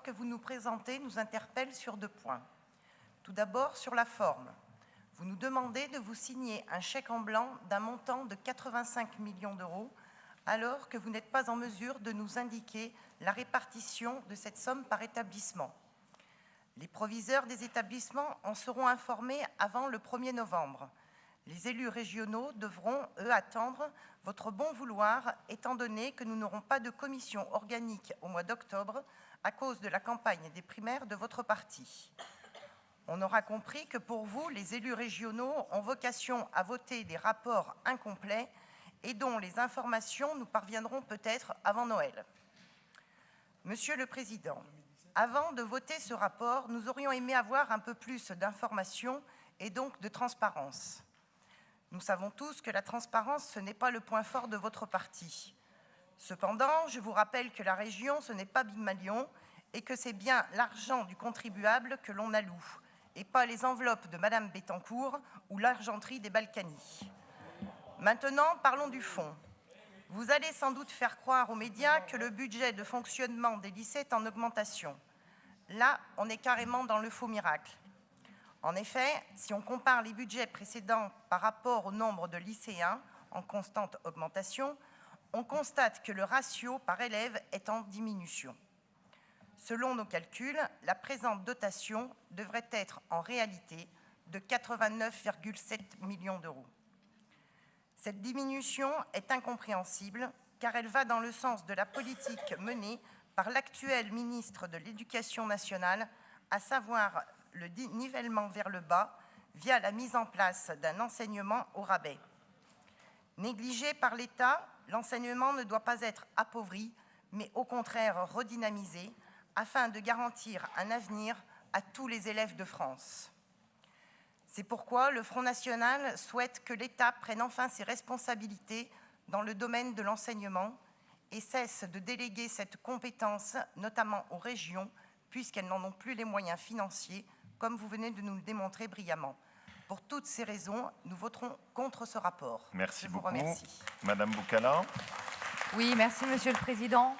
que vous nous présentez nous interpelle sur 2 points. Tout d'abord, sur la forme. Vous nous demandez de vous signer un chèque en blanc d'un montant de 85 millions d'euros, alors que vous n'êtes pas en mesure de nous indiquer la répartition de cette somme par établissement. Les proviseurs des établissements en seront informés avant le 1er novembre. Les élus régionaux devront, eux, attendre votre bon vouloir, étant donné que nous n'aurons pas de commission organique au mois d'octobre à cause de la campagne des primaires de votre parti. On aura compris que pour vous, les élus régionaux ont vocation à voter des rapports incomplets et dont les informations nous parviendront peut-être avant Noël. Monsieur le Président, avant de voter ce rapport, nous aurions aimé avoir un peu plus d'informations et donc de transparence. Nous savons tous que la transparence, ce n'est pas le point fort de votre parti. Cependant, je vous rappelle que la région, ce n'est pas Pygmalion et que c'est bien l'argent du contribuable que l'on alloue, et pas les enveloppes de Madame Bettencourt ou l'argenterie des Balkany. Maintenant, parlons du fond. Vous allez sans doute faire croire aux médias que le budget de fonctionnement des lycées est en augmentation. Là, on est carrément dans le faux miracle. En effet, si on compare les budgets précédents par rapport au nombre de lycéens en constante augmentation, on constate que le ratio par élève est en diminution. Selon nos calculs, la présente dotation devrait être en réalité de 89,7 millions d'euros. Cette diminution est incompréhensible car elle va dans le sens de la politique menée par l'actuel ministre de l'Éducation nationale, à savoir le nivellement vers le bas via la mise en place d'un enseignement au rabais. Négligé par l'État, l'enseignement ne doit pas être appauvri, mais au contraire redynamisé, afin de garantir un avenir à tous les élèves de France. C'est pourquoi le Front national souhaite que l'État prenne enfin ses responsabilités dans le domaine de l'enseignement et cesse de déléguer cette compétence, notamment aux régions, puisqu'elles n'en ont plus les moyens financiers, comme vous venez de nous le démontrer brillamment. Pour toutes ces raisons, nous voterons contre ce rapport. Merci beaucoup. Remercie. Madame Boucala. Oui, merci Monsieur le Président.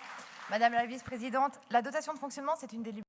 Madame la Vice-présidente, la dotation de fonctionnement, c'est une des